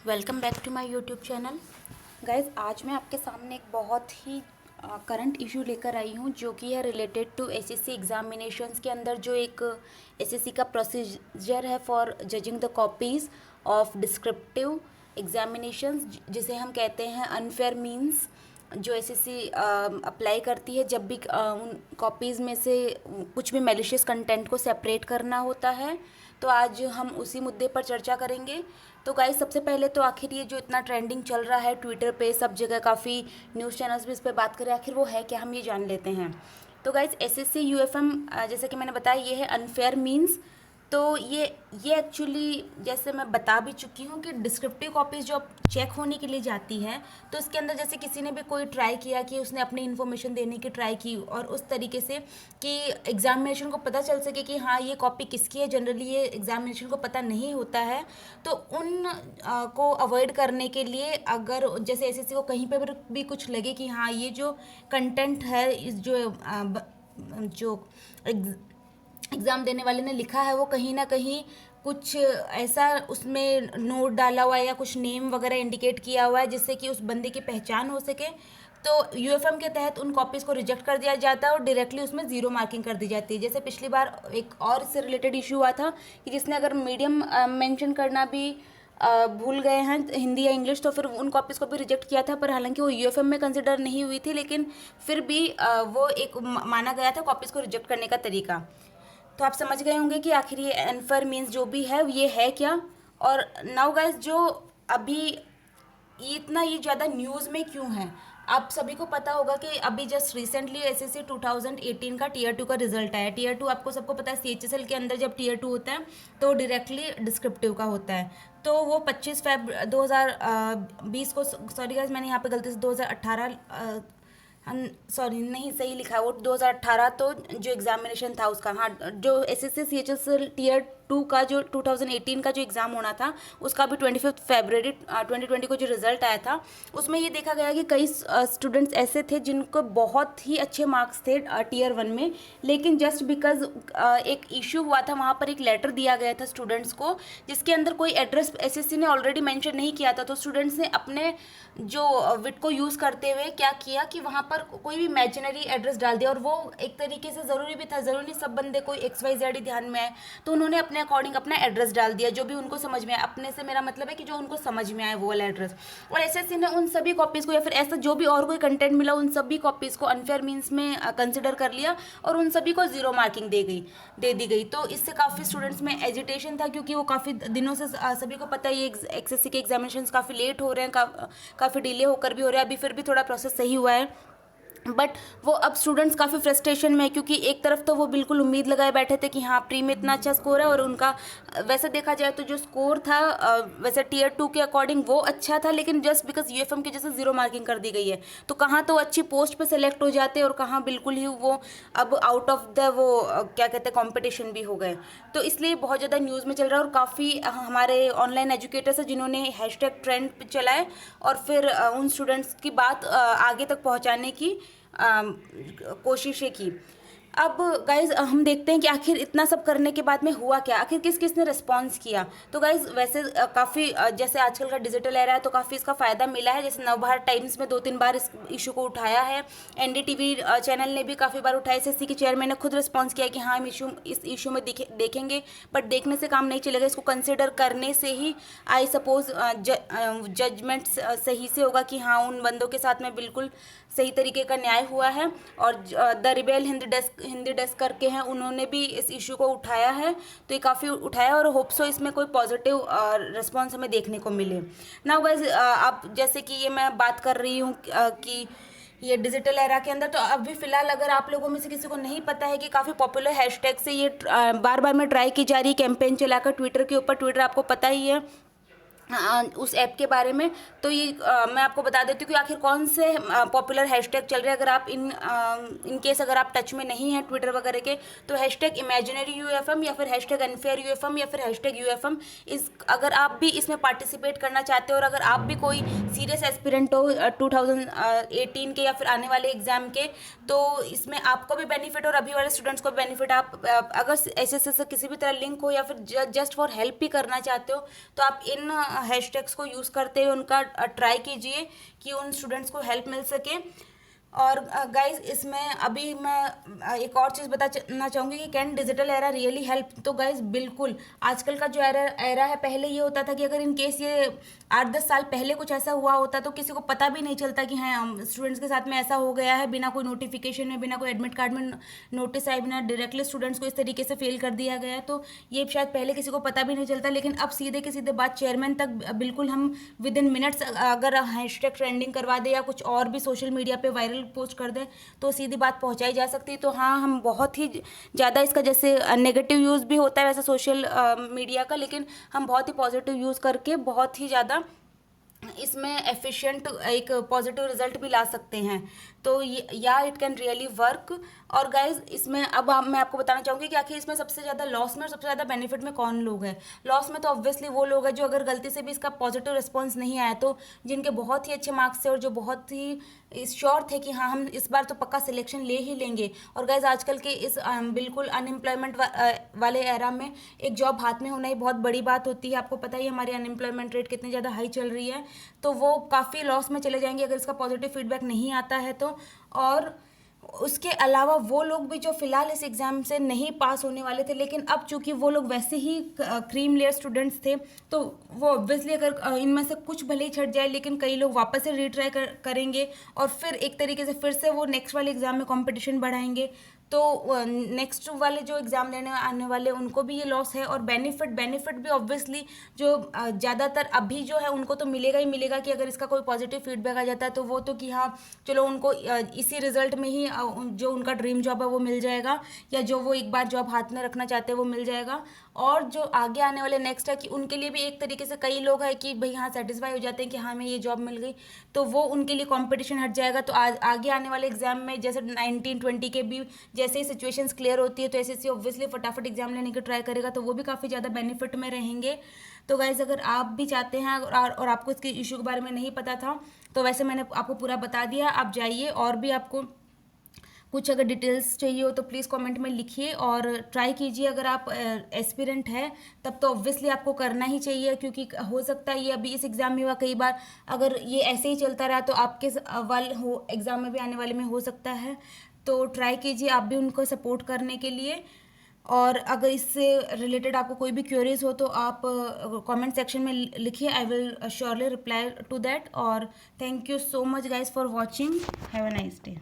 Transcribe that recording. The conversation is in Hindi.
Welcome back to my YouTube channel. Guys, आज मैं आपके सामने एक बहुत ही करंट इशू लेकर आई हूँ जो कि है रिलेटेड टू एसएससी एग्जामिनेशंस के अंदर जो एक एसएससी का प्रोसीजर है for judging the copies of descriptive examinations, जिसे हम कहते हैं अनफेयर मीन्स, जो एसएससी अप्लाई करती है जब भी उन कॉपीज़ में से कुछ भी मैलिशियस कंटेंट को सेपरेट करना होता है। तो आज हम उसी मुद्दे पर चर्चा करेंगे। तो गाइस, सबसे पहले तो आखिर ये जो इतना ट्रेंडिंग चल रहा है ट्विटर पे, सब जगह काफ़ी न्यूज़ चैनल्स भी इस पर बात करें, आखिर वो है क्या, हम ये जान लेते हैं। तो गाइस, एसएससी यूएफएम, जैसे कि मैंने बताया, ये है अनफेयर मीन्स। तो ये एक्चुअली, जैसे मैं बता भी चुकी हूँ कि डिस्क्रिप्टिव कॉपीज़ जो चेक होने के लिए जाती है, तो इसके अंदर जैसे किसी ने भी कोई ट्राई किया कि उसने अपनी इन्फॉर्मेशन देने की ट्राई की और उस तरीके से कि एग्जामिनेशन को पता चल सके कि हाँ ये कॉपी किसकी है, जनरली ये एग्जामिनेशन को पता नहीं होता है। तो उन को अवॉइड करने के लिए, अगर जैसे एसएससी को कहीं पर भी कुछ लगे कि हाँ ये जो कंटेंट है, इस जो एग्ज़ाम देने वाले ने लिखा है वो कहीं ना कहीं कुछ ऐसा उसमें नोट डाला हुआ है या कुछ नेम वगैरह इंडिकेट किया हुआ है जिससे कि उस बंदे की पहचान हो सके, तो यूएफएम के तहत उन कॉपीज़ को रिजेक्ट कर दिया जाता है और डायरेक्टली उसमें ज़ीरो मार्किंग कर दी जाती है। जैसे पिछली बार एक और इससे रिलेटेड इशू हुआ था कि जिसने अगर मीडियम मेंशन करना भी भूल गए हैं, हिंदी या इंग्लिश, तो फिर उन कॉपीज़ को भी रिजेक्ट किया था। पर हालांकि वो यूएफएम में कंसिडर नहीं हुई थी, लेकिन फिर भी वो एक माना गया था कॉपीज़ को रिजेक्ट करने का तरीका। तो आप समझ गए होंगे कि आखिर ये अनफेयर मीन्स जो भी है ये है क्या। और नाउ गाइस, जो अभी ये ज़्यादा न्यूज़ में क्यों है, आप सभी को पता होगा कि अभी जस्ट रिसेंटली एसएससी 2018 का टीयर 2 का रिजल्ट आया। टीयर 2 आपको सबको पता है, सीएचएसएल के अंदर जब टीयर 2 होता है तो डायरेक्टली डिस्क्रिप्टिव का होता है। तो वो 25 फेब 2020 को, सॉरी गाइस मैंने यहाँ पे गलती से 2018, हम सॉरी नहीं सही लिखा है वो 2018, तो जो एग्जामिनेशन था उसका, हाँ, जो एसएससी सीएचएसएल टीयर 2 का जो 2018 का जो एग्ज़ाम होना था उसका भी 25 फरवरी 2020 को जो रिज़ल्ट आया था, उसमें ये देखा गया कि कई स्टूडेंट्स ऐसे थे जिनको बहुत ही अच्छे मार्क्स थे टीयर 1 में, लेकिन जस्ट बिकॉज एक इशू हुआ था, वहाँ पर एक लेटर दिया गया था स्टूडेंट्स को जिसके अंदर कोई एड्रेस एसएससी ने ऑलरेडी मेंशन नहीं किया था। तो स्टूडेंट्स ने अपने जो विट को यूज़ करते हुए क्या किया कि वहाँ पर कोई भी इमेजिनरी एड्रेस डाल दिया, और वो एक तरीके से ज़रूरी भी था, ज़रूरी नहीं सब बंदे कोई XYZ ही ध्यान में आए, तो उन्होंने अपने अकॉर्डिंग अपना एड्रेस डाल दिया जो भी उनको समझ में आए। अपने से मेरा मतलब है कि जो उनको समझ में आए वो वाला एड्रेस। और एसएससी ने उन सभी कॉपीज़ को, या फिर ऐसा जो भी और कोई कंटेंट मिला, उन सभी कॉपीज़ को अनफेयर मीन्स में कंसिडर कर लिया और उन सभी को ज़ीरो मार्किंग दे दी गई। तो इससे काफ़ी स्टूडेंट्स में एजिटेशन था, क्योंकि वो काफ़ी दिनों से, सभी को पता है ये एसएससी के एग्जामिनेशन काफ़ी लेट हो रहे हैं, काफ़ी डिले होकर भी हो रहा है। अभी फिर भी थोड़ा प्रोसेस सही हुआ है, बट वो अब स्टूडेंट्स काफ़ी फ्रस्ट्रेशन में है, क्योंकि एक तरफ तो वो बिल्कुल उम्मीद लगाए बैठे थे कि हाँ प्री में इतना अच्छा स्कोर है, और उनका वैसे देखा जाए तो जो स्कोर था वैसे टीयर 2 के अकॉर्डिंग वो अच्छा था, लेकिन जस्ट बिकॉज यूएफएम की जैसे ज़ीरो मार्किंग कर दी गई है, तो कहाँ तो अच्छी पोस्ट पे सेलेक्ट हो जाते और कहाँ बिल्कुल ही वो अब आउट ऑफ द वो क्या कहते हैं कॉम्पिटिशन भी हो गए। तो इसलिए बहुत ज़्यादा न्यूज़ में चल रहा है, और काफ़ी हमारे ऑनलाइन एजुकेटर्स हैं जिन्होंने हैशटैग ट्रेंड चलाए और फिर उन स्टूडेंट्स की बात आगे तक पहुँचाने की कोशिशें की। अब गाइज़, हम देखते हैं कि आखिर इतना सब करने के बाद में हुआ क्या, आखिर किस किस ने रिस्पॉन्स किया। तो गाइज़, वैसे काफ़ी जैसे आजकल का डिजिटल एरा है तो काफ़ी इसका फ़ायदा मिला है। जैसे नवभारत टाइम्स में 2-3 बार इस इशू को उठाया है, एनडीटीवी चैनल ने भी काफ़ी बार उठाया, एसएससी के चेयरमैन ने खुद रिस्पॉन्स किया कि हाँ हम इस इशू में देखेंगे, बट देखने से काम नहीं चलेगा, इसको कंसिडर करने से ही आई सपोज जजमेंट सही से होगा कि हाँ उन बंदों के साथ में बिल्कुल सही तरीके का न्याय हुआ है। और द रिबेल हिंदी डेस्क करके हैं, उन्होंने भी इस इशू को उठाया है, तो ये काफ़ी उठाया, और होप सो इसमें कोई पॉजिटिव रिस्पॉन्स हमें देखने को मिले। नाउ गाइज, आप जैसे कि ये मैं बात कर रही हूँ कि ये डिजिटल एरा के अंदर, तो अभी फ़िलहाल अगर आप लोगों में से किसी को नहीं पता है कि काफ़ी पॉपुलर हैशटैग से ये बार बार में ट्राई की जा रही कैंपेन चलाकर ट्विटर के ऊपर, ट्विटर आपको पता ही है उस ऐप के बारे में। तो ये मैं आपको बता देती हूँ कि आखिर कौन से पॉपुलर हैशटैग चल रहे हैं। अगर आप इन केस अगर आप टच में नहीं हैं ट्विटर वगैरह के, तो हैशटैग इमेजिनरी यूएफएम, या फिर हैशटैग अनफेयर यूएफएम, या फिर हैशटैग यूएफएम इस, अगर आप भी इसमें पार्टिसिपेट करना चाहते हो, और अगर आप भी कोई सीरियस एस्पिरेंट हो 2018 के या फिर आने वाले एग्जाम के, तो इसमें आपको भी बेनिफिट और अभी वाले स्टूडेंट्स को भी बेनिफिट। आप अगर एसएससी से किसी भी तरह लिंक हो या फिर जस्ट फॉर हेल्प भी करना चाहते हो, तो आप इन हैशटैग्स को यूज़ करते हुए उनका ट्राई कीजिए कि उन स्टूडेंट्स को हेल्प मिल सके। और गाइज इसमें अभी मैं एक और चीज़ बताना चाहूँगी कि can digital era really help. तो गाइज बिल्कुल, आजकल का जो एरा है, पहले ये होता था कि अगर इन केस ये 8-10 साल पहले कुछ ऐसा हुआ होता तो किसी को पता भी नहीं चलता कि हाँ स्टूडेंट्स के साथ में ऐसा हो गया है, बिना कोई नोटिफिकेशन में, बिना कोई एडमिट कार्ड में नोटिस आए, बिना डायरेक्टली स्टूडेंट्स को इस तरीके से फेल कर दिया गया है। तो ये शायद पहले किसी को पता भी नहीं चलता, लेकिन अब सीधे के सीधे बात चेयरमैन तक बिल्कुल हम विद इन मिनट्स अगर हैशटैग ट्रेंडिंग करवा दे या कुछ और भी सोशल मीडिया पे वायरल पोस्ट कर दें तो सीधी बात पहुंचाई जा सकती है। तो हाँ, हम बहुत ही ज़्यादा इसका जैसे नेगेटिव यूज़ भी होता है वैसे सोशल मीडिया का, लेकिन हम बहुत ही पॉजिटिव यूज़ करके बहुत ही ज़्यादा इसमें एफिशिएंट एक पॉजिटिव रिजल्ट भी ला सकते हैं। तो या इट कैन रियली वर्क। और गाइज इसमें अब मैं आपको बताना चाहूँगी कि आखिर इसमें सबसे ज़्यादा लॉस में और सबसे ज़्यादा बेनिफिट में कौन लोग हैं। लॉस में तो ऑब्वियसली वो लोग हैं जो अगर गलती से भी इसका पॉजिटिव रिस्पॉन्स नहीं आया तो जिनके बहुत ही अच्छे मार्क्स थे और जो बहुत ही श्योर थे कि हाँ हम इस बार तो पक्का सिलेक्शन ले ही लेंगे। और गाइज आजकल के इस बिल्कुल अनएम्प्लॉयमेंट वाले एरा में एक जॉब हाथ में होना ही बहुत बड़ी बात होती है। आपको पता ही हमारी अनएम्प्लॉयमेंट रेट कितनी ज़्यादा हाई चल रही है, तो वो काफ़ी लॉस में चले जाएंगे अगर इसका पॉजिटिव फीडबैक नहीं आता है तो। और उसके अलावा वो लोग भी जो फिलहाल इस एग्ज़ाम से नहीं पास होने वाले थे, लेकिन अब चूंकि वो लोग वैसे ही क्रीम लेयर स्टूडेंट्स थे तो वो ऑब्वियसली अगर इनमें से कुछ भले ही छट जाए लेकिन कई लोग वापस से रीट्राई करेंगे और फिर एक तरीके से फिर से वो नेक्स्ट वाले एग्ज़ाम में कंपटीशन बढ़ाएंगे। तो नेक्स्ट वाले जो एग्ज़ाम देने आने वाले उनको भी ये लॉस है। और बेनिफिट भी ऑब्वियसली जो ज़्यादातर अभी जो है उनको तो मिलेगा ही मिलेगा कि अगर इसका कोई पॉजिटिव फीडबैक आ जाता है तो वो तो कि हाँ चलो उनको इसी रिजल्ट में ही जो उनका ड्रीम जॉब है वो मिल जाएगा, या जो वो एक बार जॉब हाथ में रखना चाहते हैं वो मिल जाएगा। और जो आगे आने वाले नेक्स्ट है कि उनके लिए भी एक तरीके से कई लोग हैं कि भाई हाँ सेटिस्फाई हो जाते हैं कि हाँ हमें ये जॉब मिल गई, तो वो उनके लिए कंपटीशन हट जाएगा। तो आगे आने वाले एग्जाम में जैसे 19-20 के भी जैसे ही सिचुएशंस क्लियर होती है तो एसएससी ऑब्वियसली फटाफट एग्जाम लेने की ट्राई करेगा, तो वो भी काफ़ी ज़्यादा बेनिफिट में रहेंगे। तो गाइज अगर आप भी चाहते हैं और आपको इसके इशू के बारे में नहीं पता था तो वैसे मैंने आपको पूरा बता दिया, आप जाइए और भी आपको कुछ अगर डिटेल्स चाहिए हो तो प्लीज़ कमेंट में लिखिए और ट्राई कीजिए। अगर आप एस्पिरेंट है तब तो ऑब्वियसली आपको करना ही चाहिए, क्योंकि हो सकता है ये अभी इस एग्ज़ाम में हुआ, कई बार अगर ये ऐसे ही चलता रहा तो आपके वाल हो एग्ज़ाम में भी आने वाले में हो सकता है। तो ट्राई कीजिए आप भी उनको सपोर्ट करने के लिए। और अगर इससे रिलेटेड आपको कोई भी क्वेरीज हो तो आप कमेंट सेक्शन में लिखिए, I will surely reply to that. और thank you so much guys for watching, have a nice day.